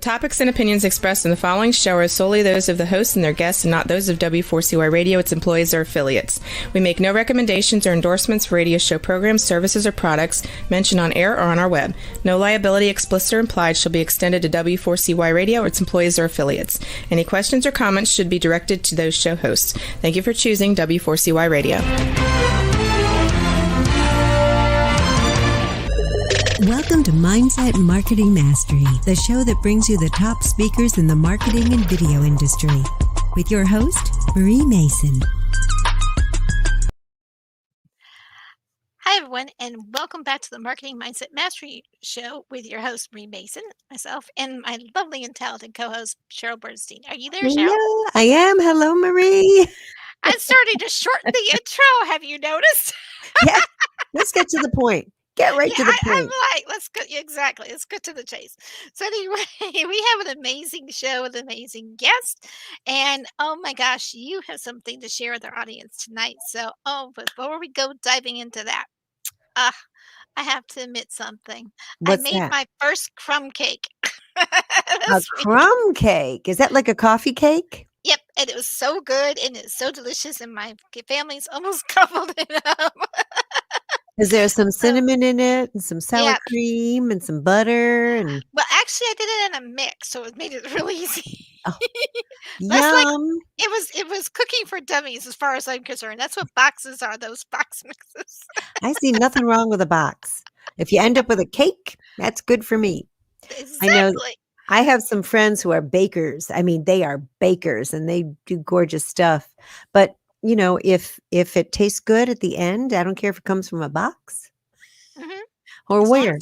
topics and opinions expressed in the following show are solely those of the hosts and their guests and not those of W4CY Radio, its employees, or affiliates. We make no recommendations or endorsements for radio show programs, services, or products mentioned on air or on our web. No liability, explicit or implied, shall be extended to W4CY Radio or its employees or affiliates. Any questions or comments should be directed to those show hosts. Thank you for choosing W4CY Radio. Welcome to Mindset Marketing Mastery, the show that brings you the top speakers in the marketing and video industry. With your host, Marie Mason. Hi, everyone, and welcome back to the Marketing Mindset Mastery Show with your host, Marie Mason, myself, and my lovely and talented co-host, Cheryl Bernstein. Are you there, Cheryl? Yeah, I am. Hello, Marie. I'm starting to shorten the intro. Have you noticed? Yeah, let's get to the point. Get right to the point. I'm like, let's go to the chase. So anyway, we have an amazing show with an amazing guest. And oh my gosh, you have something to share with our audience tonight. So, before we go diving into that, I have to admit something. What's I made that? my first crumb cake. A crumb cake. Is that like a coffee cake? Yep, and it was so good and it's so delicious, and my family's almost gobbled it up. Is there some cinnamon in it and some sour cream and some butter? And well, actually, I did it in a mix, so it made it really easy. Oh, Yum! yum. It was cooking for dummies, as far as I'm concerned. That's what boxes are; those box mixes. I see nothing wrong with a box. If you end up with a cake, that's good for me. Exactly. I know. I have some friends who are bakers. I mean, they are bakers and they do gorgeous stuff. But you know, if it tastes good at the end, I don't care if it comes from a box or where.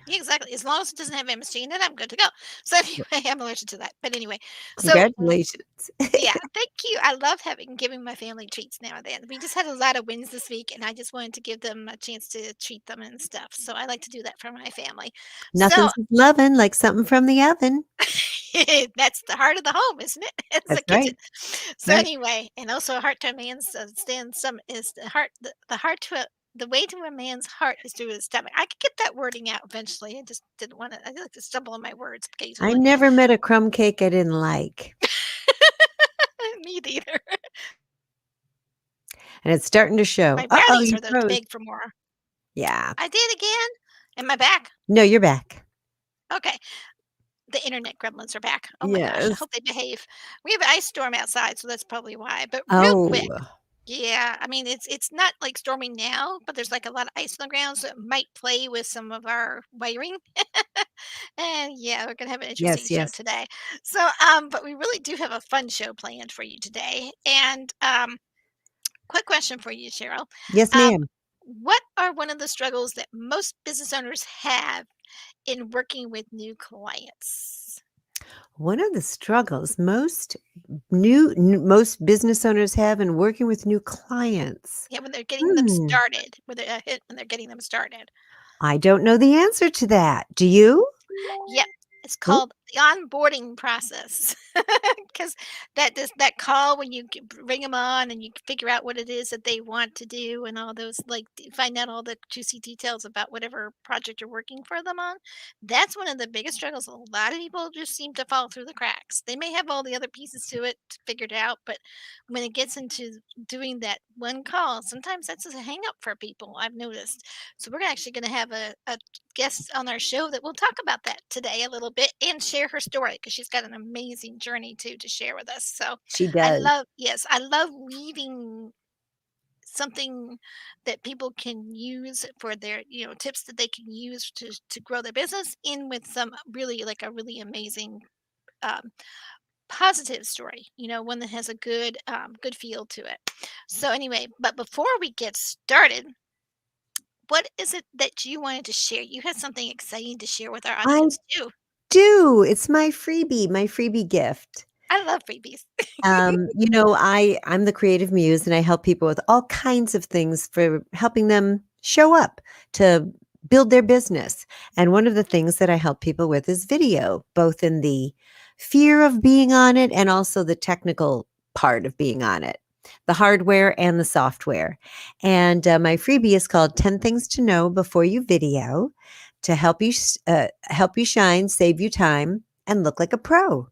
Exactly. As long as it doesn't have MSG in it, I'm good to go. So anyway, I'm allergic to that. But anyway, Congratulations. Yeah, thank you. I love giving my family treats now and then. We just had a lot of wins this week, and I just wanted to give them a chance to treat them and stuff. So I like to do that for my family. Nothing's loving like something from the oven. That's the heart of the home, isn't it? It's That's the kitchen. right. So anyway, and also a heart to a man's is the heart. The heart to the way to a man's heart is through his stomach. I could get that wording out eventually. I just didn't want to. I like to stumble on my words occasionally. I never met a crumb cake I didn't like. Me neither. And it's starting to show. My brownies are those big for more. Yeah. I did again. Am I back? No, you're back. Okay. The internet gremlins are back. Oh my gosh. I hope they behave. We have an ice storm outside, so that's probably why. But real quick. Yeah, I mean, it's not like storming now, but there's like a lot of ice on the ground, so it might play with some of our wiring. And yeah, we're gonna have an interesting show today. So, but we really do have a fun show planned for you today. And quick question for you, Cheryl. Yes, ma'am. What are one of the struggles that most business owners have in working with new clients? One of the struggles most business owners have in working with new clients. Yeah, when they're getting them started, when they're getting them started. I don't know the answer to that. Do you? Yep. It's called the onboarding process. Because that call when you bring them on and you figure out what it is that they want to do and all those, like, find out all the juicy details about whatever project you're working for them on. That's one of the biggest struggles. A lot of people just seem to fall through the cracks. They may have all the other pieces to it figured out, but when it gets into doing that one call, sometimes that's a hang up for people, I've noticed. So we're actually going to have a guest on our show that will talk about that today a little bit and share her story, because she's got an amazing journey too to share with us. So She does. I love weaving something that people can use for their, tips that they can use to grow their business in with some really, like, a really amazing positive story, one that has a good feel to it. So anyway, but before we get started, what is it that you wanted to share? You had something exciting to share with our audience too. It's my freebie gift. I love freebies. I'm the creative muse, and I help people with all kinds of things for helping them show up to build their business. And one of the things that I help people with is video, both in the fear of being on it and also the technical part of being on it, the hardware and the software. And my freebie is called 10 Things to Know Before You Video, to help you shine, save you time, and look like a pro.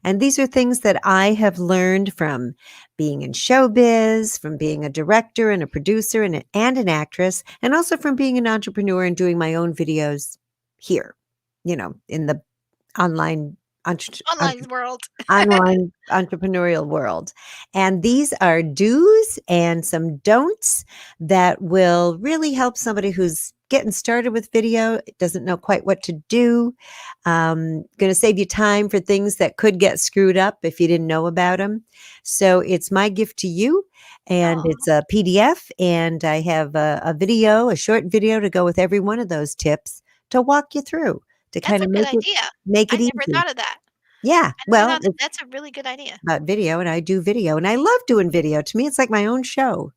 And these are things that I have learned from being in showbiz, from being a director and a producer and an actress, and also from being an entrepreneur and doing my own videos here, in the online entre- Online world. online entrepreneurial world. And these are do's and some don'ts that will really help somebody who's getting started with video, doesn't know quite what to do. Going to save you time for things that could get screwed up if you didn't know about them. So it's my gift to you. And Oh, it's a PDF, and I have a short video to go with every one of those tips to walk you through to that's kind a of good make it idea. make I it never easy. thought of that. Yeah. I never Well, thought that. That's a really good idea. about video, and I do video, and I love doing video. To me, it's like my own show.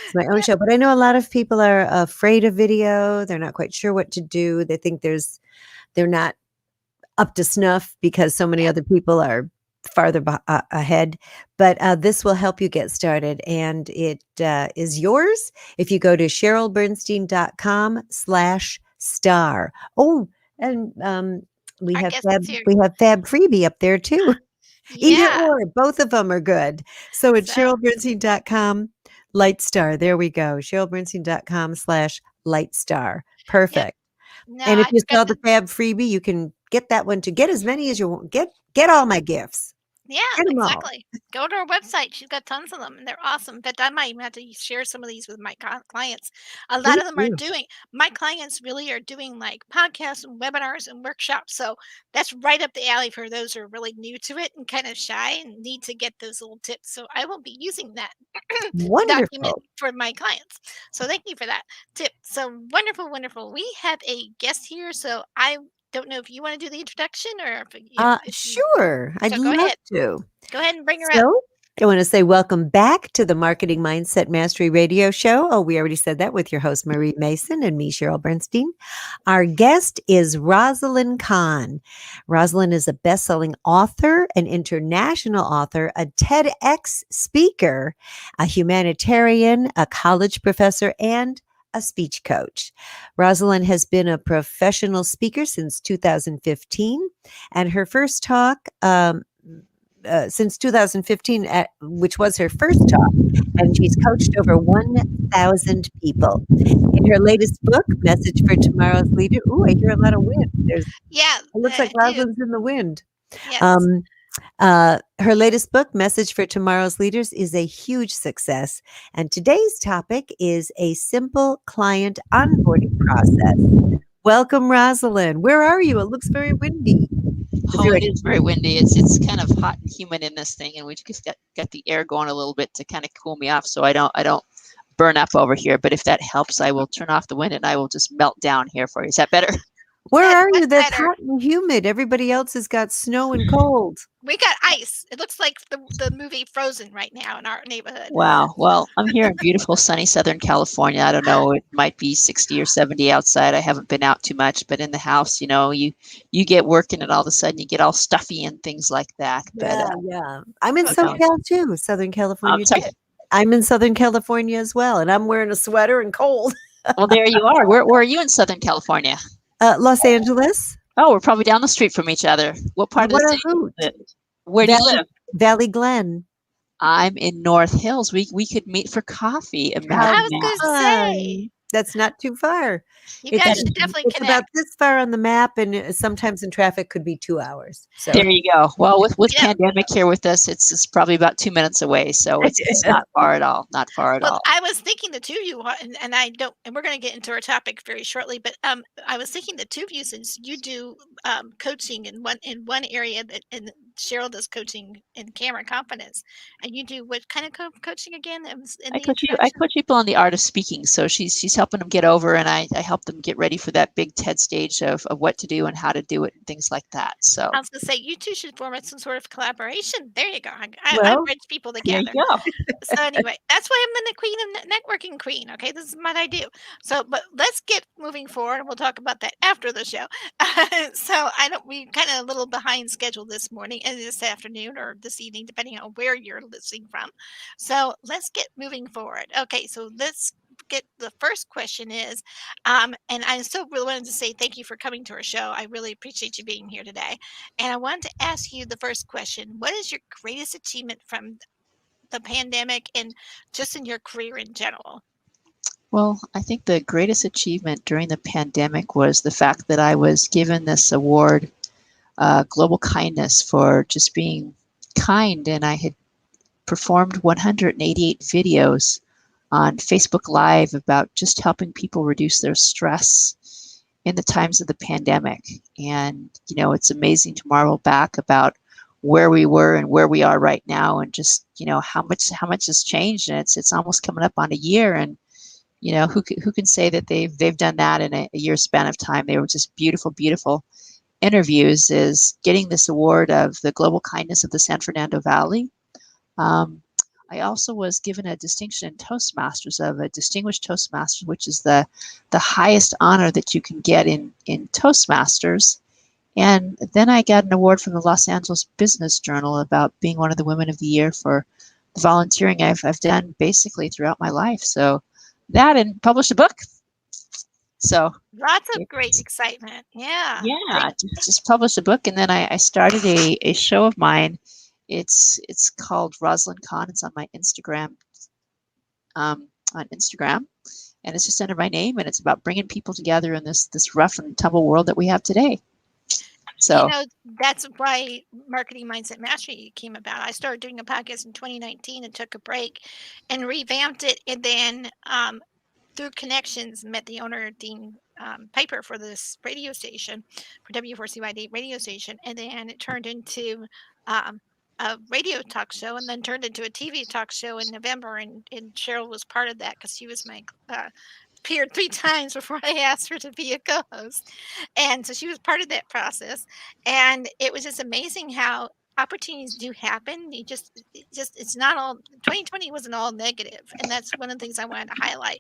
It's my own Yeah, show. But I know a lot of people are afraid of video. They're not quite sure what to do. They think they're not up to snuff because so many yeah. other people are farther ahead. But this will help you get started, and it is yours if you go to CherylBernstein.com/star. Oh, and we Our have guest is Fab, here. we have Fab Freebie up there too. Either Yeah. or, both of them are good. So it's So, CherylBernstein.com Lightstar. There we go. CherylBernstein.com/Lightstar. yep. Perfect. No, And if I you forgot saw to. the Fab freebie, you can get that one to get as many as you want. Get all my gifts. Yeah, Get them all. exactly. Go to her website. She's got tons of them, and they're awesome. In fact, I might even have to share some of these with my clients. A lot Please of them are do. doing. My clients really are doing like podcasts and webinars and workshops. So that's right up the alley for those who are really new to it and kind of shy and need to get those little tips. So I will be using that to document Wonderful. for my clients. So thank you for that tip. So wonderful, wonderful. We have a guest here, so I don't know if you want to do the introduction or if you. Sure. I'd So go love ahead. to. Go ahead and bring her up. So I want to say welcome back to the Marketing Mindset Mastery Radio Show. Oh, we already said that with your host, Marie Mason, and me, Cheryl Bernstein. Our guest is Rosalyn Kahn. Rosalyn is a best-selling author, an international author, a TEDx speaker, a humanitarian, a college professor, and a speech coach. Rosalyn has been a professional speaker since 2015, and her first talk since 2015, which was her first talk, and she's coached over 1,000 people. In her latest book, Message for Tomorrow's Leader, ooh, I hear a lot of wind. Yeah, It looks like I do. Rosalyn's in the wind. Yes. Um, her latest book, Message for Tomorrow's Leaders, is a huge success. And today's topic is a simple client onboarding process. Welcome, Rosalyn. Where are you? It looks very windy. Oh, it is very windy. It's kind of hot and humid in this thing, and we just got the air going a little bit to kind of cool me off, so I don't burn up over here. But if that helps, I will turn off the wind and I will just melt down here for you. Is that better? Where That's are you? much That's better. hot and humid. Everybody else has got snow and cold. We got ice. It looks like the movie Frozen right now in our neighborhood. Wow. Well, I'm here in beautiful sunny Southern California. I don't know. It might be 60 or 70 outside. I haven't been out too much, but in the house, you get working and all of a sudden you get all stuffy and things like that. But Yeah. I'm in Oh, no, SoCal too, Southern I'm California sorry. too. I'm in Southern California as well, and I'm wearing a sweater and cold. Well, there you are. Where are you in Southern California? Los Angeles. Oh, we're probably down the street from each other. What part of the What a city? hoot. Where do you live? Valley Glen. I'm in North Hills. We could meet for coffee. How I Imagine was that. gonna say fun. That's not too far. you It's guys That should definitely it's about connect. this far on the map, and sometimes in traffic could be 2 hours. So There you go. Well, with Yeah. pandemic here with us, it's probably about 2 minutes away, so it's not far at all. Not far at Well, all. I was thinking the two of you, and I don't, and we're going to get into our topic very shortly. But I was thinking the two of you, since you do coaching in one area, and Cheryl does coaching in camera confidence, and you do what kind of coaching again? It was in the I introduction. coach people on the art of speaking. So she's helping them get over, and I help them get ready for that big TED stage of what to do and how to do it and things like that. So I was going to say you two should form some sort of collaboration. There you go. I well, bridge people there you together. go. So anyway, that's why I'm the queen of networking queen. Okay, this is what I do. So, but let's get moving forward, and we'll talk about that after the show. So I don't. We kind of a little behind schedule this morning and this afternoon or this evening, depending on where you're listening from. So let's get moving forward. Okay, so let's get the first question is, and I so really wanted to say thank you for coming to our show. I really appreciate you being here today. And I wanted to ask you the first question. What is your greatest achievement from the pandemic and just in your career in general? Well, I think the greatest achievement during the pandemic was the fact that I was given this award, Global Kindness, for just being kind. And I had performed 188 videos on Facebook Live about just helping people reduce their stress in the times of the pandemic. And, it's amazing to marvel back about where we were and where we are right now, and just, how much has changed. And it's almost coming up on a year. And, who can say that they've done that in a year span of time? They were just beautiful, beautiful interviews. Is getting this award of the Global Kindness of the San Fernando Valley. I also was given a distinction in Toastmasters, of a distinguished Toastmaster, which is the highest honor that you can get in Toastmasters. And then I got an award from the Los Angeles Business Journal about being one of the Women of the Year for the volunteering I've done basically throughout my life. So that, and published a book. So Lots of great excitement. Yeah. yeah, just published a book, and then I started a show of mine. It's called Rosalyn Kahn. It's on my Instagram, on Instagram, and it's just under my name, and it's about bringing people together in this rough and tumble world that we have today. So that's why Marketing Mindset Mastery came about. I started doing a podcast in 2019 and took a break and revamped it, and then through connections met the owner, Dean Piper, for this radio station, for W4CY radio station, and then it turned into a radio talk show, and then turned into a TV talk show in November, and Cheryl was part of that because she was my appeared 3 times before I asked her to be a co-host. And so she was part of that process. And it was just amazing how opportunities do happen. It's not all, 2020 wasn't all negative. And that's one of the things I wanted to highlight,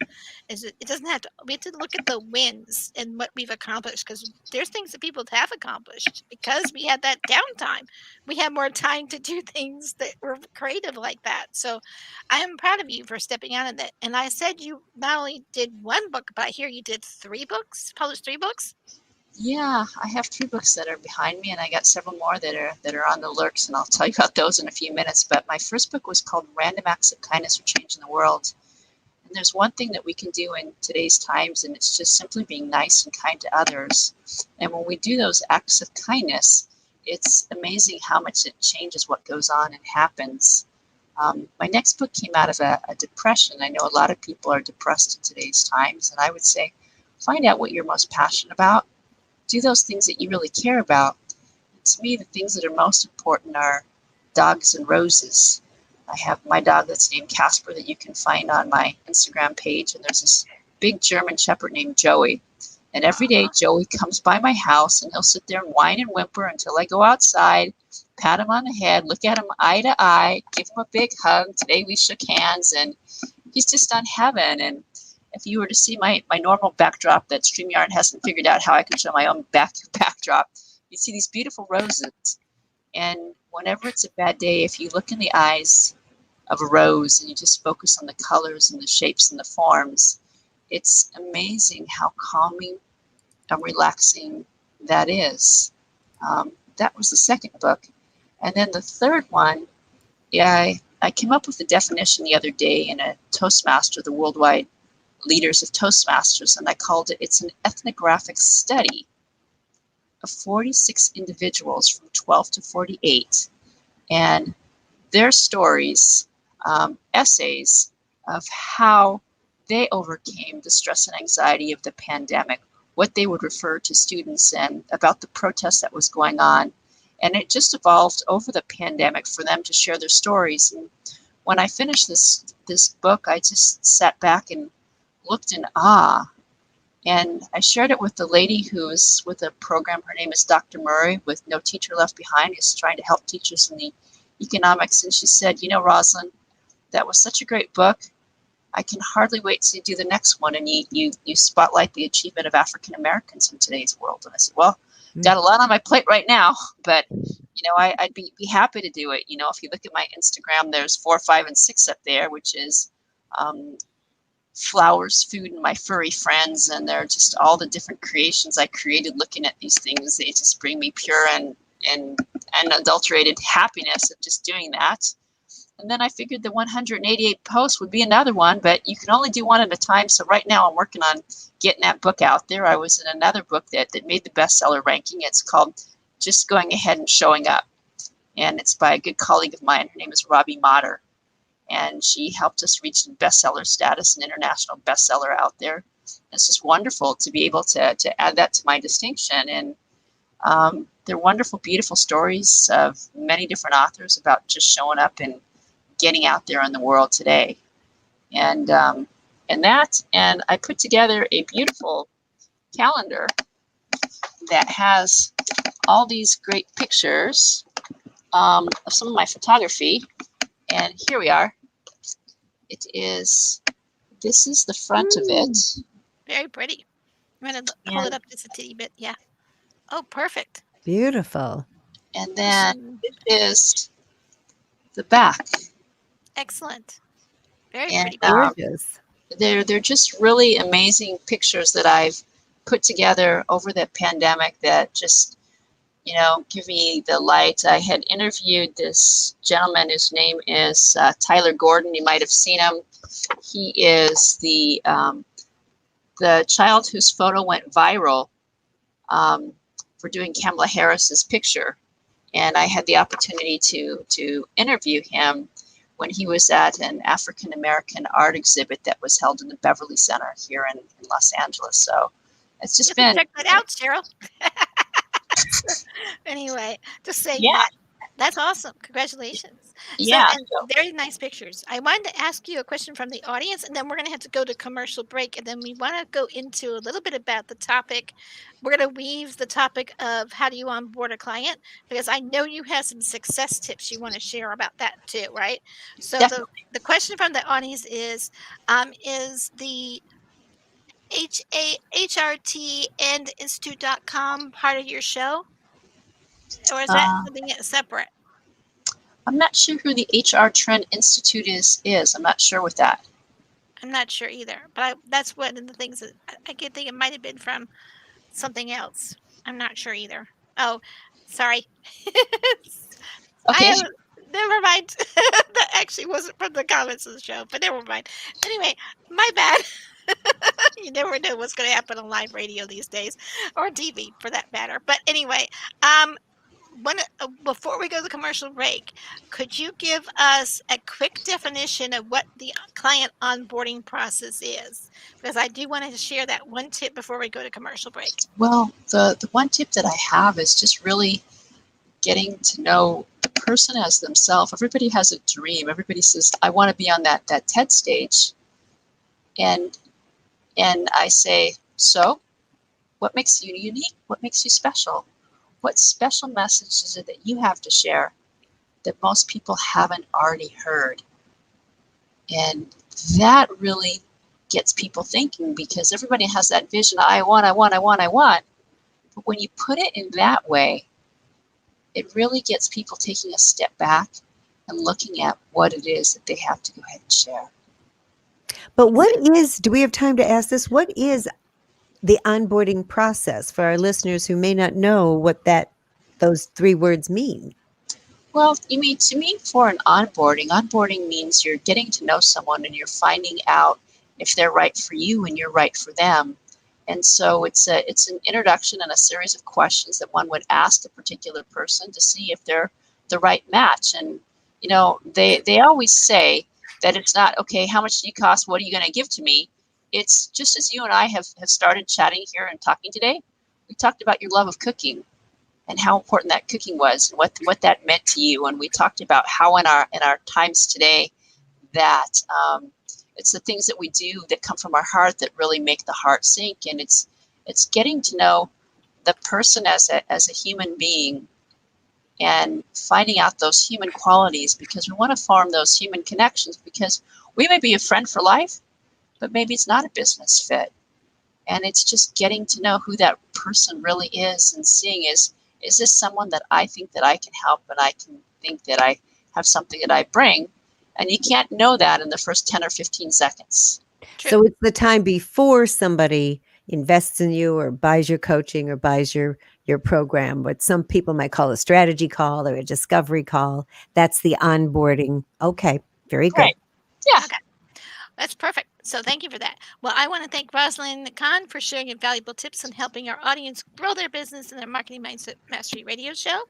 is it doesn't have to, we have to look at the wins and what we've accomplished, because there's things that people have accomplished because we had that downtime. We had more time to do things that were creative like that. So I am proud of you for stepping out of that. And I said you not only did one book, but I hear you did 3 books, published 3 books. yeah, I have 3 books that are behind me, and I got several more that are on the lurks, and I'll tell you about those in a few minutes. But my first book was called Random Acts of Kindness for Changing the World. And there's one thing that we can do in today's times, and it's just simply being nice and kind to others. And when we do those acts of kindness, it's amazing how much it changes what goes on and happens. My next book came out of a depression. I know a lot of people are depressed in today's times, and I would say find out what you're most passionate about. Do those things that you really care about. And to me, the things that are most important are dogs and roses. I have my dog that's named Casper that you can find on my Instagram page, and there's this big German Shepherd named Joey. And every day Joey comes by my house, and he'll sit there and whine and whimper until I go outside, pat him on the head, look at him eye to eye, give him a big hug. Today we shook hands, and he's just on heaven. And if you were to see my normal backdrop that StreamYard hasn't figured out how I can show my own backdrop, you'd see these beautiful roses. And whenever it's a bad day, if you look in the eyes of a rose and you just focus on the colors and the shapes and the forms, it's amazing how calming and relaxing that is. That was the second book. And then the third one, I came up with the definition the other day in a Toastmaster, the worldwide leaders of Toastmasters, and I called it's an ethnographic study of 46 individuals from 12 to 48, and their stories, essays of how they overcame the stress and anxiety of the pandemic, what they would refer to students, and about the protest that was going on. And it just evolved over the pandemic for them to share their stories. And when I finished this book, I just sat back and looked in awe. And I shared it with the lady who's with a program. Her name is Dr. Murray with No Teacher Left Behind, who's trying to help teachers in the economics. And she said, Rosalyn, that was such a great book. I can hardly wait to do the next one. And you spotlight the achievement of African Americans in today's world. And I said, well, got a lot on my plate right now, but I'd be happy to do it. If you look at my Instagram, there's 4, 5, and 6 up there, which is flowers, food, and my furry friends, and they're just all the different creations I created looking at these things. They just bring me pure and unadulterated happiness of just doing that. And then I figured the 188 posts would be another one, but you can only do one at a time. So right now I'm working on getting that book out there. I was in another book that made the bestseller ranking. It's called Just Going Ahead and Showing Up. And it's by a good colleague of mine. Her name is Robbie Motter. And she helped us reach bestseller status, an international bestseller out there. It's just wonderful to be able to add that to my distinction. And they're wonderful, beautiful stories of many different authors about just showing up and getting out there in the world today. And I put together a beautiful calendar that has all these great pictures of some of my photography. And here we are. This is the front of it. Very pretty. I'm going to pull it up just a teeny bit. Yeah. Oh, perfect. Beautiful. And then this is the back. Excellent. Very And, pretty. Gorgeous. They're just really amazing pictures that I've put together over the pandemic that just, give me the light. I had interviewed this gentleman whose name is Tyler Gordon. You might have seen him. He is the child whose photo went viral for doing Kamala Harris's picture. And I had the opportunity to interview him when he was at an African American art exhibit that was held in the Beverly Center here in Los Angeles. So it's just been. Check that out, Cheryl. Anyway, just saying Yeah. That's awesome. Congratulations. Yeah. So, and very nice pictures. I wanted to ask you a question from the audience, and then we're going to have to go to commercial break. And then we want to go into a little bit about the topic. We're going to weave the topic of how do you onboard a client, because I know you have some success tips you want to share about that too, right? So the question from the audience is the HRT and Institute.com part of your show? Or is that something separate? I'm not sure who the HR Trend Institute is. I'm not sure with that. I'm not sure either, but that's one of the things that I could think it might have been from something else. I'm not sure either. Oh, sorry. Okay. Never mind. That actually wasn't from the comments of the show, but never mind. Anyway, my bad. You never know what's going to happen on live radio these days, or TV for that matter. But anyway, before we go to the commercial break, could you give us a quick definition of what the client onboarding process is? Because I do want to share that one tip before we go to commercial break. Well, the one tip that I have is just really getting to know the person as themselves. Everybody has a dream. Everybody says, I want to be on that TED stage. And I say, so what makes you unique? What makes you special? What special message is it that you have to share that most people haven't already heard? And that really gets people thinking, because everybody has that vision. I want. But when you put it in that way, it really gets people taking a step back and looking at what it is that they have to go ahead and share. But do we have time to ask this? What is the onboarding process for our listeners who may not know what those three words mean? Well, to me, for an onboarding means you're getting to know someone and you're finding out if they're right for you and you're right for them. And so it's an introduction and a series of questions that one would ask a particular person to see if they're the right match. And, they always say that it's not, okay, how much do you cost? What are you going to give to me? It's just as you and I have started chatting here and talking today, we talked about your love of cooking and how important that cooking was and what that meant to you. And we talked about how in our times today that it's the things that we do that come from our heart that really make the heart sink. And it's getting to know the person as a human being and finding out those human qualities, because we want to form those human connections, because we may be a friend for life, but maybe it's not a business fit. And it's just getting to know who that person really is and seeing is this someone that I think that I can help and I can think that I have something that I bring. And you can't know that in the first 10 or 15 seconds. True. So it's the time before somebody invests in you or buys your coaching or buys your program, what some people might call a strategy call or a discovery call. That's the onboarding. Okay, very good. Right. Yeah. Okay. That's perfect. So thank you for that. Well, I want to thank Rosalyn Kahn for sharing your valuable tips on helping our audience grow their business in their Marketing Mindset Mastery radio show.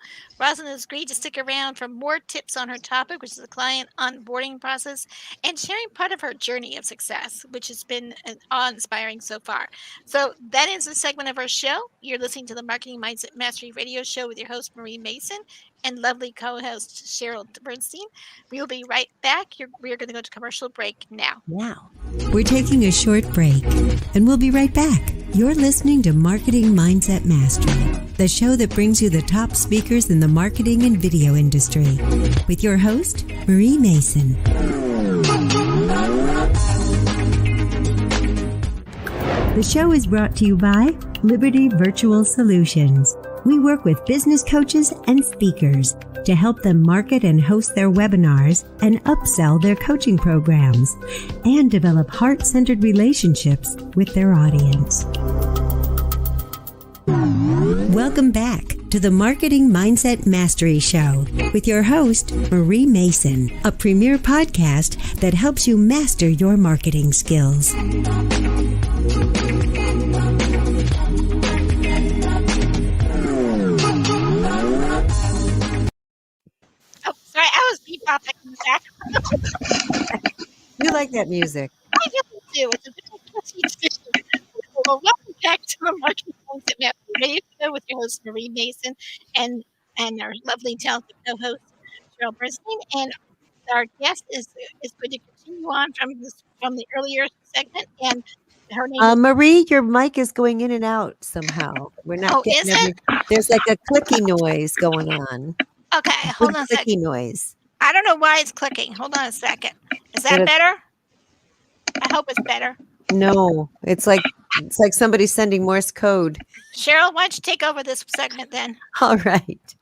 Rosalyn has agreed to stick around for more tips on her topic, which is the client onboarding process, and sharing part of her journey of success, which has been awe-inspiring so far. So that is the segment of our show. You're listening to the Marketing Mindset Mastery radio show with your host, Marie Mason, and lovely co-host, Cheryl Bernstein. We will be right back. We are going to go to commercial break now. Now, we're taking a short break, and we'll be right back. You're listening to Marketing Mindset Mastery, the show that brings you the top speakers in the marketing and video industry, with your host, Marie Mason. The show is brought to you by Liberty Virtual Solutions. We work with business coaches and speakers to help them market and host their webinars and upsell their coaching programs and develop heart-centered relationships with their audience. Welcome back to the Marketing Mindset Mastery Show with your host, Marie Mason, a premier podcast that helps you master your marketing skills. Oh, sorry, I was bebopping in the back. you like that music. I really do. It's a very catchy tune. Well, welcome back to the Marketing Mindset Mastery radio show with your host, Marie Mason, and our lovely talented co-host, Cheryl Bernstein. And our guest is going to continue on from the earlier segment, and her name is Marie, your mic is going in and out somehow. We're not Oh, getting is it? There's like a clicky noise going on. Okay, hold on a Clicky second. noise. I don't know why it's clicking. Hold on a second. Is that But better? I hope it's better. No, it's like somebody sending Morse code. Cheryl, why don't you take over this segment then? All right.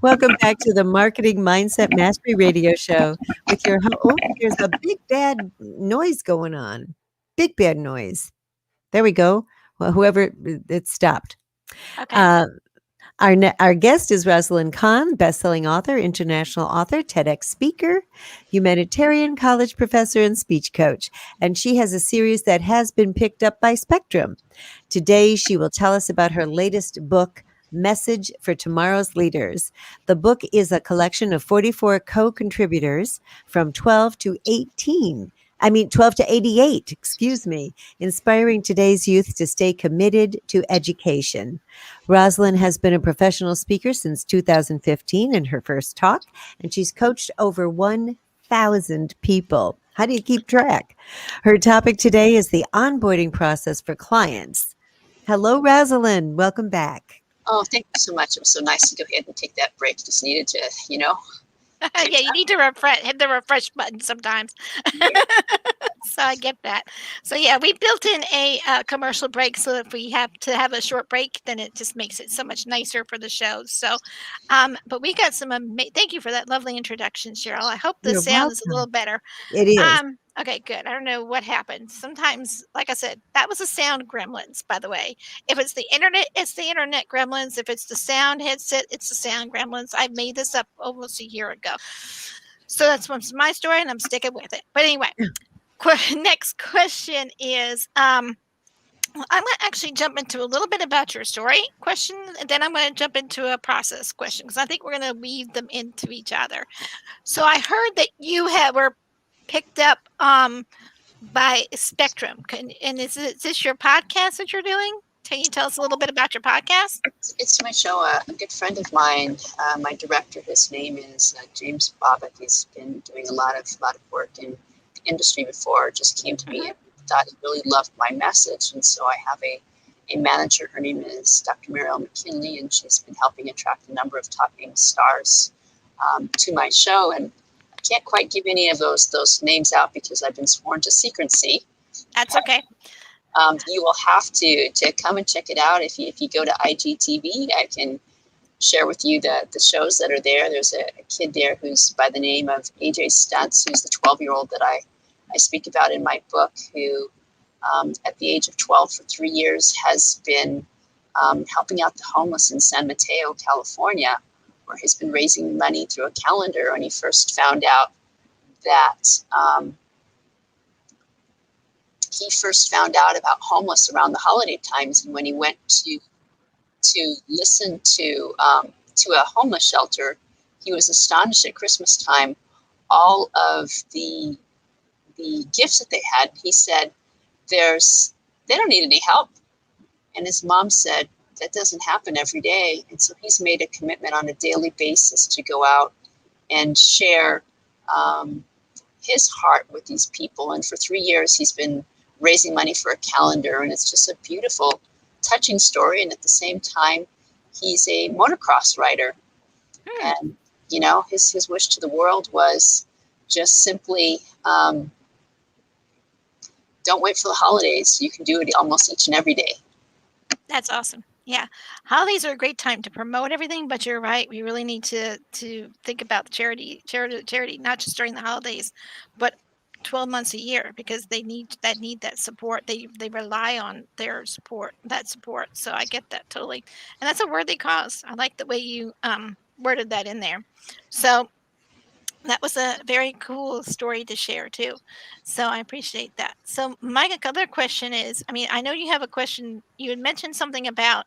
Welcome back to the Marketing Mindset Mastery Radio Show with your oh, there's a big bad noise going on. Big bad noise. There we go. Well, whoever it stopped. Okay. Our guest is Rosalyn Kahn, best-selling author, international author, TEDx speaker, humanitarian, college professor, and speech coach. And she has a series that has been picked up by Spectrum. Today, she will tell us about her latest book, Message for Tomorrow's Leaders. The book is a collection of 44 co-contributors from 12 to 88, inspiring today's youth to stay committed to education. Rosalyn has been a professional speaker since 2015 in her first talk, and she's coached over 1,000 people. How do you keep track? Her topic today is the onboarding process for clients. Hello, Rosalyn. Welcome back. Oh, thank you so much. It was so nice to go ahead and take that break. Just needed to, Yeah, you need to hit the refresh button sometimes. So I get that. So yeah, we built in a commercial break, so if we have to have a short break, then it just makes it so much nicer for the show. So, but we got some. Thank you for that lovely introduction, Cheryl. I hope the You're sound is a welcome. little better. It is. Okay, good. I don't know what happened. Sometimes, like I said, that was the sound gremlins, by the way. If it's the internet, it's the internet gremlins. If it's the sound headset, it's the sound gremlins. I made this up almost a year ago. So that's my story, and I'm sticking with it. But anyway, next question is, I'm going to actually jump into a little bit about your story question, and then I'm going to jump into a process question, because I think we're going to weave them into each other. So I heard that you were picked up by Spectrum. And is this your podcast that you're doing? Can you tell us a little bit about your podcast? It's my show. A good friend of mine, my director, his name is James Bobbitt. He's been doing a lot of work in the industry before. Just came to me and thought he really loved my message. And so I have a manager. Her name is Dr. Mariel McKinley, and she's been helping attract a number of top name stars to my show. And can't quite give any of those names out because I've been sworn to secrecy. That's okay. You will have to come and check it out. If you go to IGTV, I can share with you the shows that are there. There's a kid there who's by the name of AJ Stutz, who's the 12-year-old that I I speak about in my book, who at the age of 12 for 3 years has been helping out the homeless in San Mateo, California, where he's been raising money through a calendar. When he first found out that about homeless around the holiday times, and when he went to listen to a homeless shelter, he was astonished at Christmas time, all of the gifts that they had. He said, they don't need any help. And his mom said, that doesn't happen every day. And so he's made a commitment on a daily basis to go out and share his heart with these people. And for 3 years, he's been raising money for a calendar. And it's just a beautiful, touching story. And at the same time, he's a motocross rider. And, you know, his wish to the world was just simply, don't wait for the holidays. You can do it almost each and every day. That's awesome. Yeah. Holidays are a great time to promote everything, but you're right. We really need to think about charity, not just during the holidays, but 12 months a year, because they need that support. They rely on that support. So I get that totally. And that's a worthy cause. I like the way you worded that in there. So that was a very cool story to share too. So I appreciate that. So my other question is, I mean, I know you have a question. You had mentioned something about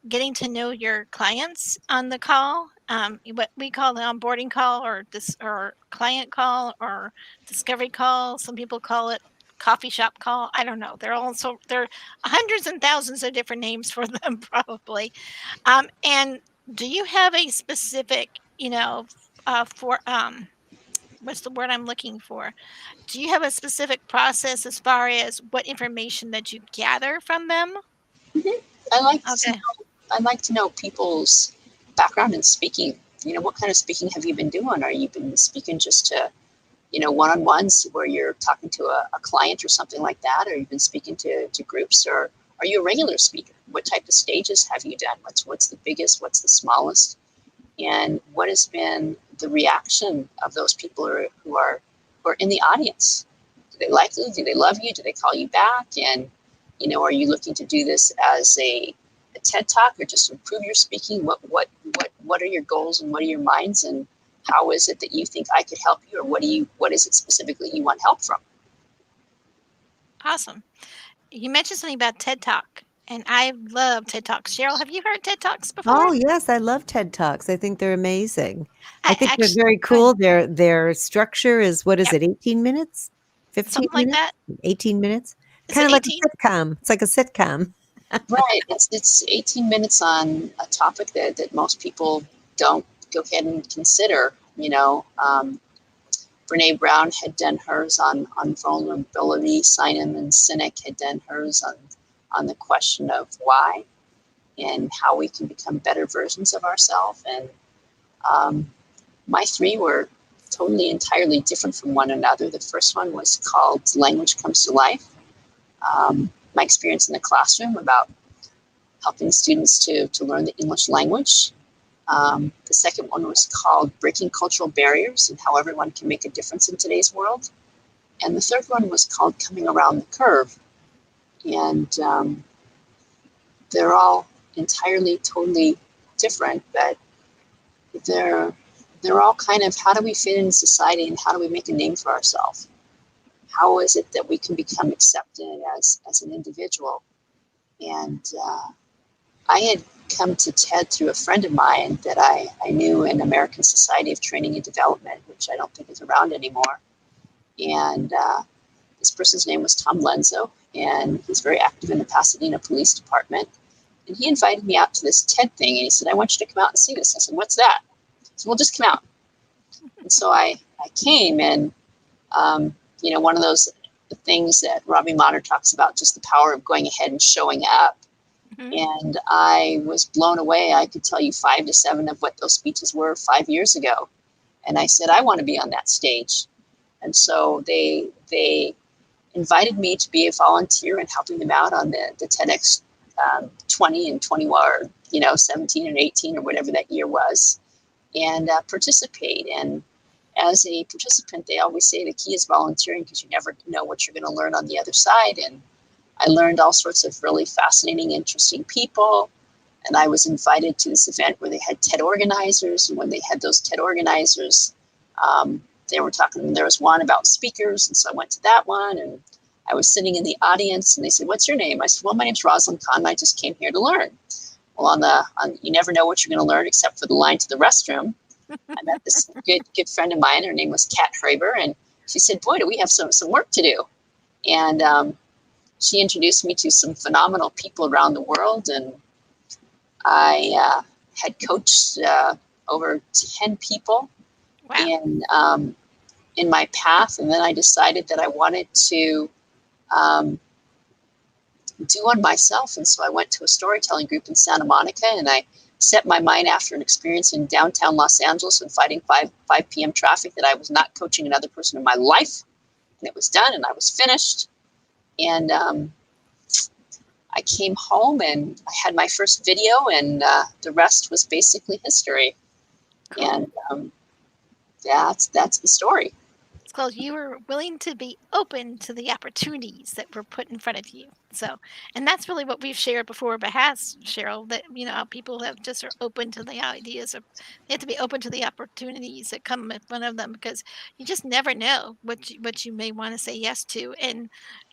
getting to know your clients on the call, what we call the onboarding call, or client call, or discovery call. Some people call it coffee shop call. I don't know. There are hundreds and thousands of different names for them probably. And do you have a specific, for what's the word I'm looking for? Do you have a specific process as far as what information that you gather from them? Mm-hmm. I Okay. like to know people's background in speaking. You know, what kind of speaking have you been doing? Are you been speaking just to, one-on-ones where you're talking to a client or something like that? Or you've been speaking to groups? Or are you a regular speaker? What type of stages have you done? What's the biggest? What's the smallest? And what has been the reaction of those people who are in the audience? Do they like you? Do they love you? Do they call you back? And, are you looking to do this as a TED Talk, or just to improve your speaking? What are your goals, and what are your minds, and how is it that you think I could help you, or what is it specifically you want help from? Awesome. You mentioned something about TED Talk, and I love TED Talks. Cheryl, have you heard TED Talks before? Oh, yes, I love TED Talks. I think they're amazing. I think they're actually, very cool. Their structure is, what is it, 18 minutes? 15 something like minutes? that. 18 minutes? Is Kind it of like 18? a sitcom. It's like a sitcom. Right. It's 18 minutes on a topic that most people don't go ahead and consider. Brene Brown had done hers on vulnerability. Simon Sinek had done hers on the question of why and how we can become better versions of ourselves. And my three were totally, entirely different from one another. The first one was called Language Comes to Life. My experience in the classroom about helping students to learn the English language. The second one was called Breaking Cultural Barriers and How Everyone Can Make a Difference in Today's World. And the third one was called Coming Around the Curve. And they're all entirely, totally different, but they're all kind of, how do we fit in society, and how do we make a name for ourselves? How is it that we can become accepted as an individual? And I had come to TED through a friend of mine that I knew in American Society of Training and Development, which I don't think is around anymore. And this person's name was Tom Lenzo, and he's very active in the Pasadena Police Department. And he invited me out to this TED thing, and he said, I want you to come out and see this. I said, what's that? He said, well, just come out. And so I came, and, one of those things that Robbie Motter talks about, just the power of going ahead and showing up. Mm-hmm. And I was blown away. I could tell you 5 to 7 of what those speeches were 5 years ago. And I said, I want to be on that stage. And so they invited me to be a volunteer in helping them out on the TEDx 20 and 21, or 17 and 18 or whatever that year was, and participate. And as a participant, they always say the key is volunteering because you never know what you're going to learn on the other side. And I learned all sorts of really fascinating, interesting people. And I was invited to this event where they had TED organizers. And when they had those TED organizers, they were talking, there was one about speakers. And so I went to that one, and I was sitting in the audience, and they said, "What's your name?" I said, "Well, my name's Rosalyn Kahn. I just came here to learn." Well, you never know what you're going to learn except for the line to the restroom. I met this good friend of mine. Her name was Kat Hraber, and she said, "Boy, do we have some work to do." And she introduced me to some phenomenal people around the world, and I had coached over 10 people in my path, and then I decided that I wanted to do one myself, and so I went to a storytelling group in Santa Monica, and I set my mind after an experience in downtown Los Angeles and fighting 5 p.m. traffic that I was not coaching another person in my life, and it was done, and I was finished, and I came home and I had my first video, and the rest was basically history. Cool. And that's the story. It's called You Were Willing to Be Open to the Opportunities that were put in front of you. So, and that's really what we've shared before, but has, Cheryl, that, people have just are open to the ideas of, they have to be open to the opportunities that come in front of them, because you just never know what you may want to say yes to. And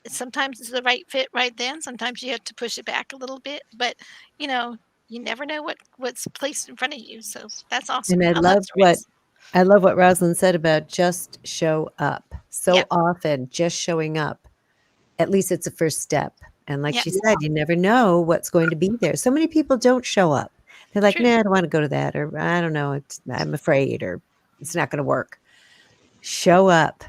sometimes it's the right fit right then. Sometimes you have to push it back a little bit, but you never know what's placed in front of you. So that's awesome. And I love what Rosalyn said about just show up. So often just showing up, at least it's a first step. And like she said, you never know what's going to be there. So many people don't show up. They're like, "Nah, I don't want to go to that," or "I don't know, I'm afraid," or "It's not going to work." Show up.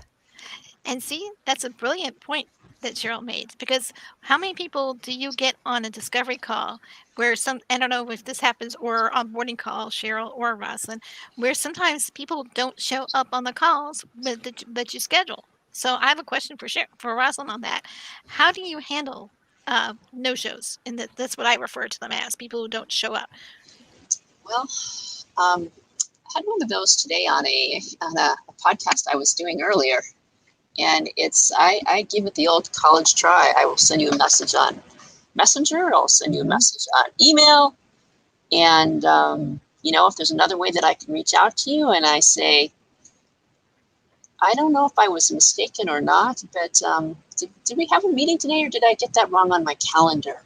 And see, that's a brilliant point that Cheryl made, because how many people do you get on a discovery call where I don't know if this happens, or onboarding call, Cheryl or Rosalyn, where sometimes people don't show up on the calls that you schedule. So I have a question for Rosalyn on that. How do you handle no-shows? And that's what I refer to them as, people who don't show up. Well, I had one of those today on a podcast I was doing earlier. And I give it the old college try. I will send you a message on Messenger. I'll send you a message on email. And, if there's another way that I can reach out to you, and I say, "I don't know if I was mistaken or not, but did we have a meeting today, or did I get that wrong on my calendar?"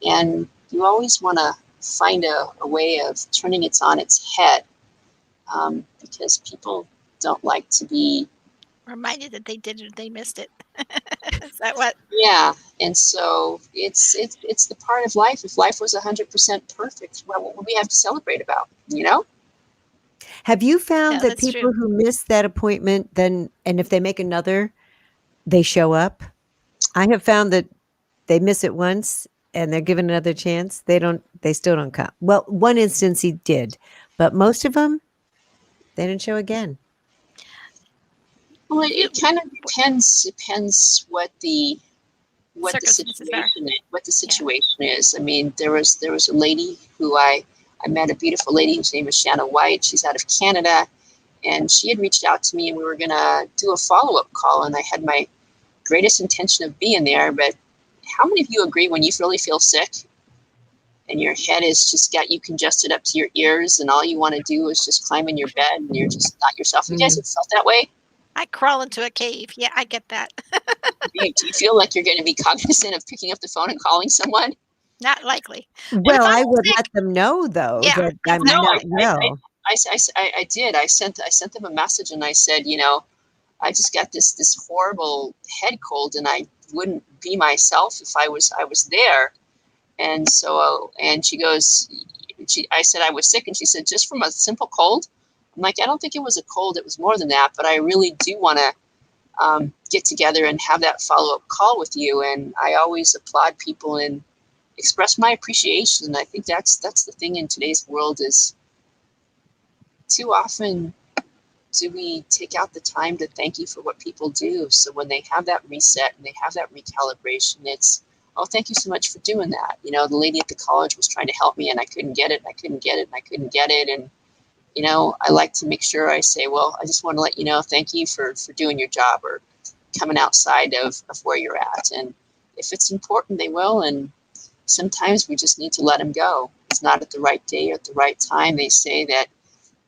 And you always want to find a way of turning it on its head, because people don't like to be reminded that they missed it. Is that what? Yeah. And so it's the part of life. If life was 100% perfect, well, what would we have to celebrate about, Have you found that people who miss that appointment and if they make another, they show up? I have found that they miss it once and they're given another chance. They still don't come. Well, one instance he did, but most of them, they didn't show again. Well, it kind of depends what the situation is. I mean, there was a lady who I met, a beautiful lady whose name is Shanna White. She's out of Canada, and she had reached out to me, and we were going to do a follow-up call, and I had my greatest intention of being there. But how many of you agree when you really feel sick and your head is just got you congested up to your ears, and all you want to do is just climb in your bed and you're just not yourself? You guys have felt that way? I crawl into a cave. Yeah, I get that. Do you feel like you're going to be cognizant of picking up the phone and calling someone? Not likely. Well, I would let them know, though. Yeah. That I'm not well. I did. I sent them a message, and I said, I just got this horrible head cold, and I wouldn't be myself if I was there. And so, and she goes, I said I was sick, and she said, "Just from a simple cold?" I'm like, "I don't think it was a cold. It was more than that. But I really do want to get together and have that follow-up call with you." And I always applaud people and express my appreciation. And I think that's the thing in today's world, is too often do we take out the time to thank you for what people do. So when they have that reset and they have that recalibration, it's, "Oh, thank you so much for doing that." The lady at the college was trying to help me, and I couldn't get it. And I like to make sure I say, well, I just want to let you know, thank you for doing your job, or coming outside of where you're at. And if it's important, they will. And sometimes we just need to let them go. It's not at the right day or at the right time. They say that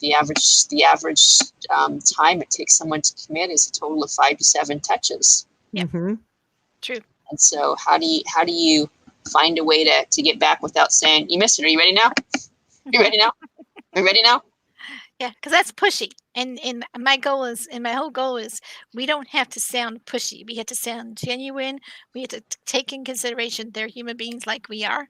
the average time it takes someone to commit is a total of 5 to 7 touches. Yep. Mm-hmm. True. And so how do you find a way to get back without saying, you missed it? Are you ready now? You ready now? Are you ready now? Yeah, because that's pushy. And my whole goal is we don't have to sound pushy. We have to sound genuine. We have to take in consideration they're human beings like we are,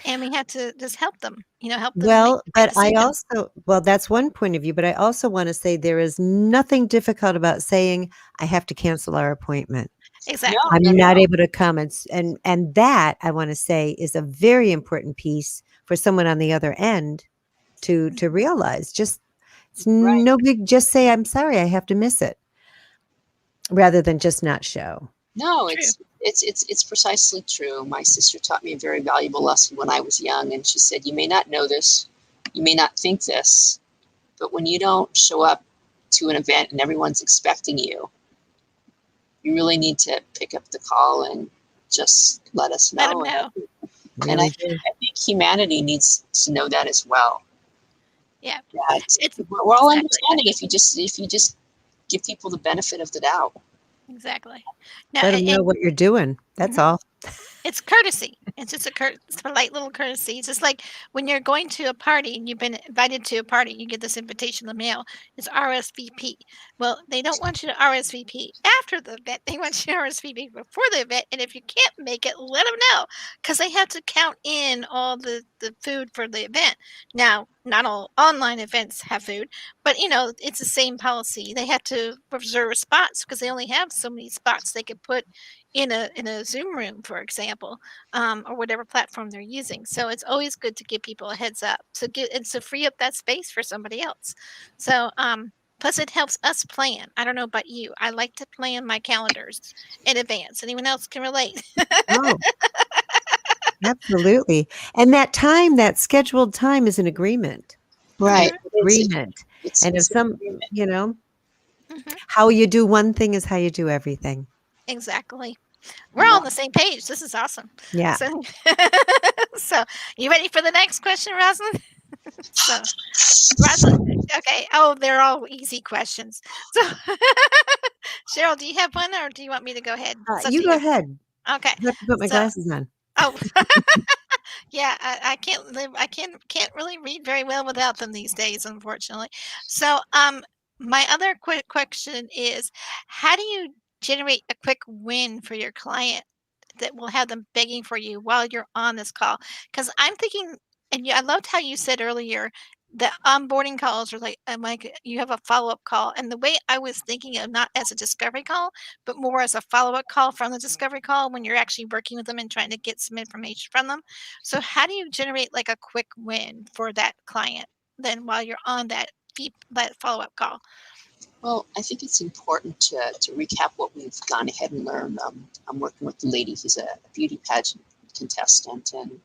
and we have to just help them. Help them make Well, the right but I decision. also, well, that's one point of view, but I also want to say there is nothing difficult about saying, I have to cancel our appointment. Exactly. I'm No. not able to come. And that I want to say is a very important piece for someone on the other end to realize. Just it's Right. no big. Just say I'm sorry. I have to miss it, rather than just not show. No, True. it's precisely true. My sister taught me a very valuable lesson when I was young, and she said, you may not know this, you may not think this, but when you don't show up to an event and everyone's expecting you, you really need to pick up the call and just let us Let 'em know. know. And I Really do. think humanity needs to know that as well. Yeah. That It's we're all exactly understanding if you just give people the benefit of the doubt. exactly. Now, Let them know what you're doing. That's Mhm. all. It's courtesy. It's just it's a polite little courtesy. It's just like when you're going to a party and you've been invited to a party, you get this invitation in the mail. It's RSVP. Well, they don't want you to RSVP after the event. They want you to RSVP before the event. And if you can't make it, let them know because they have to count in all the food for the event. Now, not all online events have food, but it's the same policy. They have to reserve spots because they only have so many spots they can put in a Zoom room, for example, or whatever platform they're using. So it's always good to give people a heads up to get and to free up that space for somebody else. So plus it helps us plan. I don't know about you. I like to plan my calendars in advance. Anyone else can relate? Oh, absolutely. And that time, that scheduled time is an agreement. Right. Agreement. And if It's an agreement. Mhm, how you do one thing is how you do everything. exactly. We're all on the same page. This is awesome. Yeah. So, so you ready for the next question, Rosalind? So, Rosalind, okay. Oh, they're all easy questions. So, Cheryl, do you have one, or do you want me to go ahead? It's up You to go you. ahead. Okay. I have to put my So, glasses on. oh, yeah, I can't live. I can't really read very well without them these days, unfortunately. So, my other quick question is, how do you generate a quick win for your client that will have them begging for you while you're on this call? Because I'm thinking, and I loved how you said earlier that onboarding calls are like you have a follow up call, and the way I was thinking of not as a discovery call, but more as a follow up call from the discovery call when you're actually working with them and trying to get some information from them. So how do you generate like a quick win for that client then while you're on that follow up call? Well, I think it's important to recap what we've gone ahead and learned. I'm working with the lady who's a beauty pageant contestant, and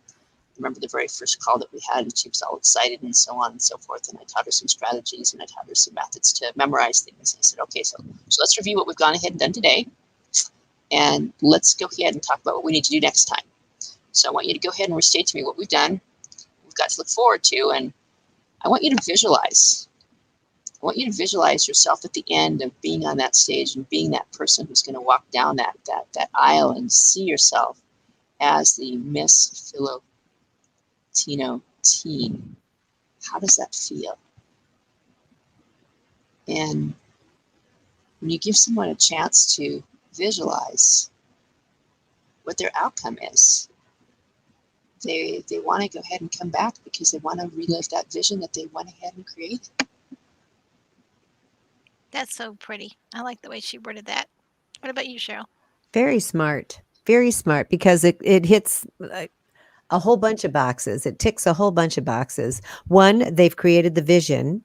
remember the very first call that we had, and she was all excited and so on and so forth. And I taught her some strategies, and I taught her some methods to memorize things. And I said, okay, so let's review what we've gone ahead and done today, and let's go ahead and talk about what we need to do next time. So I want you to go ahead and restate to me what we've done, we've got to look forward to, and I want you to visualize. I want you to visualize yourself at the end of being on that stage and being that person who's going to walk down that aisle and see yourself as the Miss Filipino teen. How does that feel? And when you give someone a chance to visualize what their outcome is, they want to go ahead and come back because they want to relive that vision that they went ahead and created. That's so pretty. I like the way she worded that. What about you, Cheryl? Very smart. Very smart because it hits a whole bunch of boxes. It ticks a whole bunch of boxes. One, they've created the vision.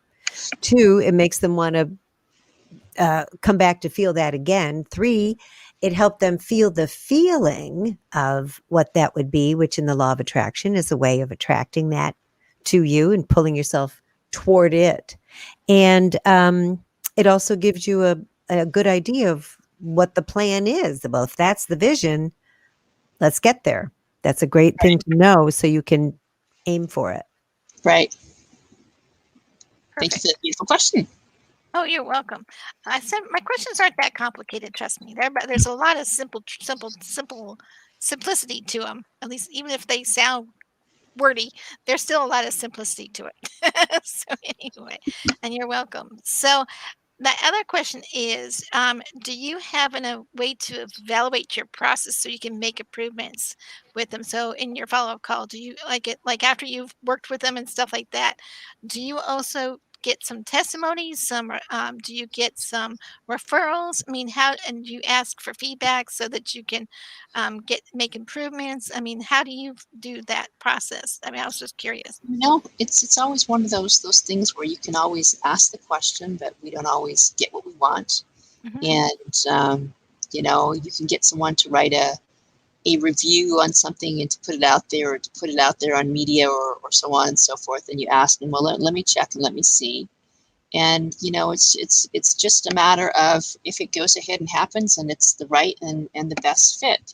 Two, it makes them want to come back to feel that again. Three, it helped them feel the feeling of what that would be, which in the law of attraction is a way of attracting that to you and pulling yourself toward it. And it also gives you a good idea of what the plan is. Well, if that's the vision, let's get there. That's a great thing to know so you can aim for it. Right. Thank you Perfect. for that beautiful question. Oh, you're welcome. I said my questions aren't that complicated. Trust me. There's a lot of simplicity to them. At least, even if they sound wordy, there's still a lot of simplicity to it. So anyway, and you're welcome. So the other question is, do you have a way to evaluate your process so you can make improvements with them? So in your follow-up call, do you like it like after you've worked with them and stuff like that? Do you also get some testimonies? Do you get some referrals? I mean, how and you ask for feedback so that you can make improvements? I mean, how do you do that process? I mean, I was just curious. It's always one of those things where you can always ask the question, but we don't always get what we want. Mhm. And you can get someone to write a review on something and to put it out there, or to put it out there on media, or so on and so forth. And you ask them, well, let me check and let me see. And it's just a matter of if it goes ahead and happens and it's the right and the best fit.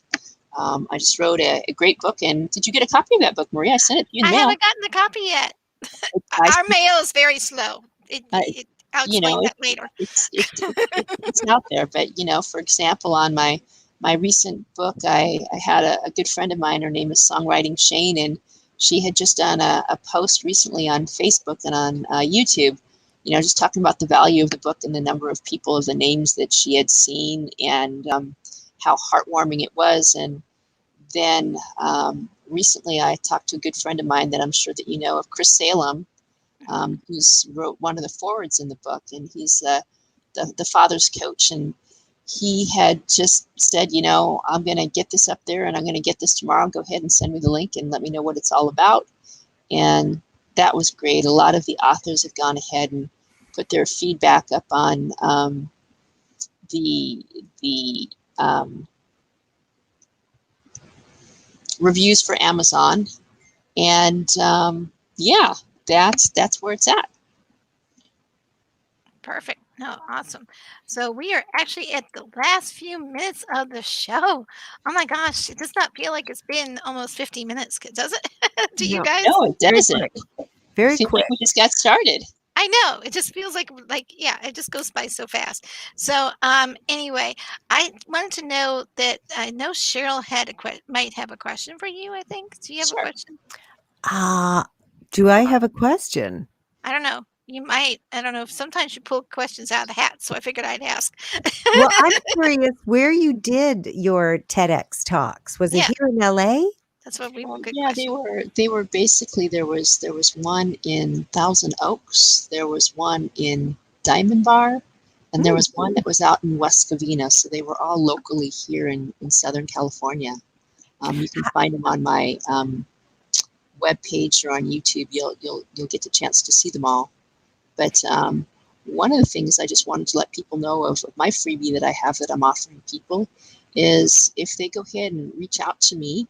I just wrote a great book. And did you get a copy of that book, Maria? I sent it to you in I the mail. haven't gotten the copy yet. I- Our mail is very slow. I'll explain that later. It's out there. But for example, on my recent book, I had a good friend of mine. Her name is Songwriting Shane, and she had just done a post recently on Facebook and on YouTube, just talking about the value of the book and the number of people, of the names that she had seen, and how heartwarming it was. And then recently I talked to a good friend of mine that I'm sure that you know of, Chris Salem, who's wrote one of the forwards in the book, and he's the father's coach. And he had just said, I'm going to get this up there and I'm going to get this tomorrow. Go ahead and send me the link and let me know what it's all about. And that was great. A lot of the authors have gone ahead and put their feedback up on the reviews for Amazon. And yeah, that's where it's at. Perfect. No, awesome. So we are actually at the last few minutes of the show. Oh my gosh, it does not feel like it's been almost 50 minutes, does it? Do you No. guys? No, it doesn't. Very I feel quick. like we just got started. I know. It just feels like yeah, it just goes by so fast. So anyway, I wanted to know that I know Cheryl had might have a question for you, I think. Do you have Sure. a question? Do I have a question? I don't know. You might. I don't know. Sometimes you pull questions out of the hat, so I figured I'd ask. Well, I'm curious where you did your TEDx talks. Was it Yeah. here in LA? That's what we Well, good yeah, question. they were basically, there was one in Thousand Oaks, there was one in Diamond Bar, and there was one that was out in West Covina. So they were all locally here in Southern California. You can find them on my webpage or on YouTube. You'll get the chance to see them all. But one of the things I just wanted to let people know of my freebie that I have that I'm offering people is, if they go ahead and reach out to me,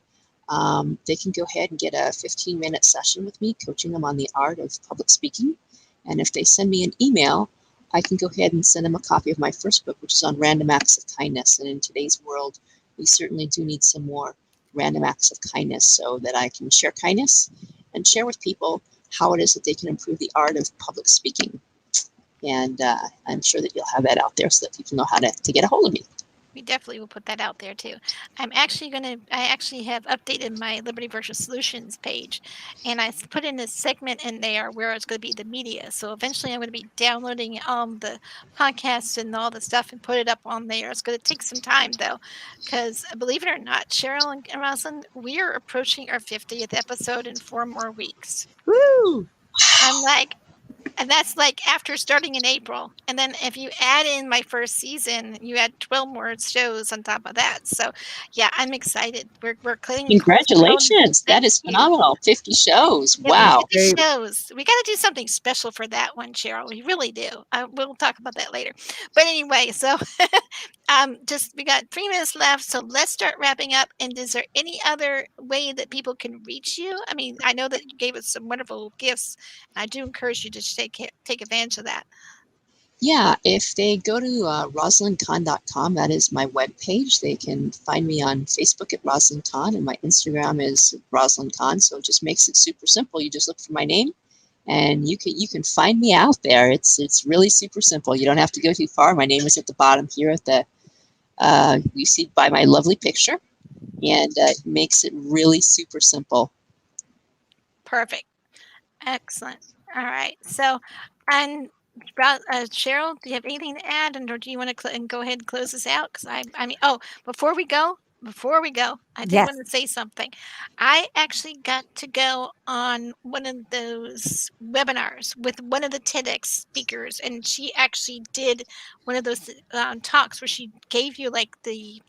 they can go ahead and get a 15-minute session with me, coaching them on the art of public speaking. And if they send me an email, I can go ahead and send them a copy of my first book, which is on random acts of kindness. And in today's world, we certainly do need some more random acts of kindness, so that I can share kindness and share with people how it is that they can improve the art of public speaking. And I'm sure that you'll have that out there so that people know how to get a hold of me. We definitely will put that out there too. I actually have updated my Liberty Virtual Solutions page, and I put in a segment in there where it's going to be the media. So eventually I'm going to be downloading the podcasts and all the stuff and put it up on there. It's going to take some time though, because believe it or not, Cheryl and Rosalyn, we are approaching our 50th episode in 4 more weeks. Woo! I'm like, and that's like after starting in April. And then if you add in my first season, you add 12 more shows on top of that. So yeah, I'm excited. We're cleaning. Congratulations. That is phenomenal. 50 shows. Wow. 50 shows. We got to do something special for that one, Cheryl. We really do. We'll talk about that later. But anyway, so Just we got 3 minutes left, so let's start wrapping up. And is there any other way that people can reach you? I mean, I know that you gave us some wonderful gifts. I do encourage you to take advantage of that. Yeah, if they go to RosalynKahn.com, that is my webpage. They can find me on Facebook at Rosalyn Kahn, and my Instagram is Rosalyn Kahn. So it just makes it super simple. You just look for my name, and you can find me out there. It's really super simple. You don't have to go too far. My name is at the bottom here at the you see by my lovely picture, and it makes it really super simple. Perfect. Excellent. All right. So, and Cheryl, do you have anything to add, or do you want to go ahead and close this out? Because I mean, before we go, I did want to say something. I actually got to go on one of those webinars with one of the TEDx speakers, and she actually did one of those talks where she gave you like the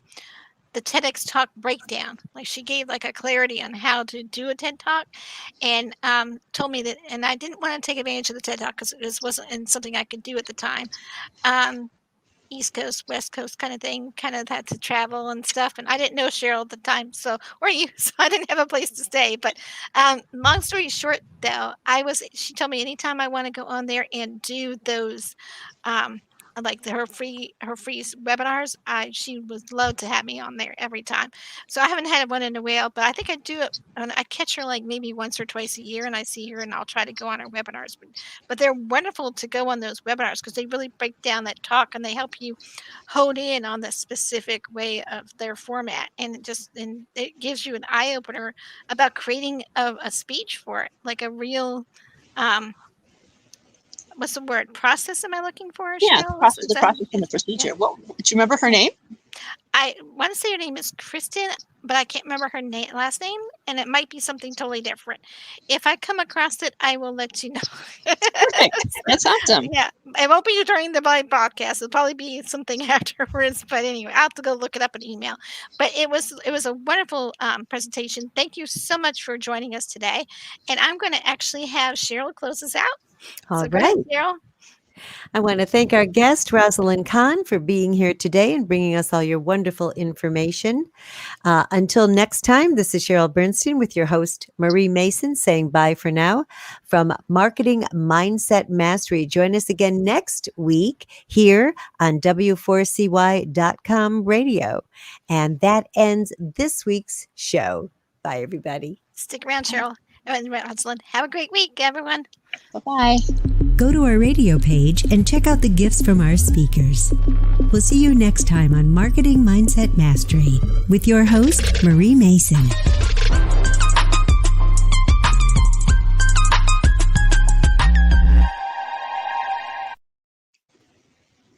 TEDx talk breakdown. Like she gave like a clarity on how to do a TED talk, and told me that, and I didn't want to take advantage of the TED talk because this wasn't something I could do at the time. East Coast, West Coast kind of thing, kind of had to travel and stuff. And I didn't know Cheryl at the time, so I didn't have a place to stay. But long story short, though, she told me anytime I want to go on there and do those, like her free webinars, she would love to have me on there every time. So I haven't had one in a while, but I think I do it. And I catch her like maybe once or twice a year, and I see her, and I'll try to go on her webinars. But they're wonderful to go on those webinars because they really break down that talk, and they help you hone in on the specific way of their format, and it gives you an eye opener about creating a speech for it, like a real. What's the word? Process am I looking for? Yeah, the process and the procedure. Yeah. Well, do you remember her name? I want to say her name is Kristen, but I can't remember her last name, and it might be something totally different. If I come across it, I will let you know. Perfect. That's awesome. Yeah, it won't be during the podcast. It'll probably be something afterwards. But anyway, I'll have to go look it up in email. But it was a wonderful presentation. Thank you so much for joining us today. And I'm going to actually have Cheryl close us out. All so right. Go ahead, Cheryl. I want to thank our guest, Rosalyn Kahn, for being here today and bringing us all your wonderful information. Until next time, this is Cheryl Bernstein with your host, Marie Mason, saying bye for now from Marketing Mindset Mastery. Join us again next week here on W4CY.com radio. And that ends this week's show. Bye, everybody. Stick around, Cheryl. Rosalyn. Have a great week, everyone. Bye-bye. Go to our radio page and check out the gifts from our speakers. We'll see you next time on Marketing Mindset Mastery with your host, Marie Mason.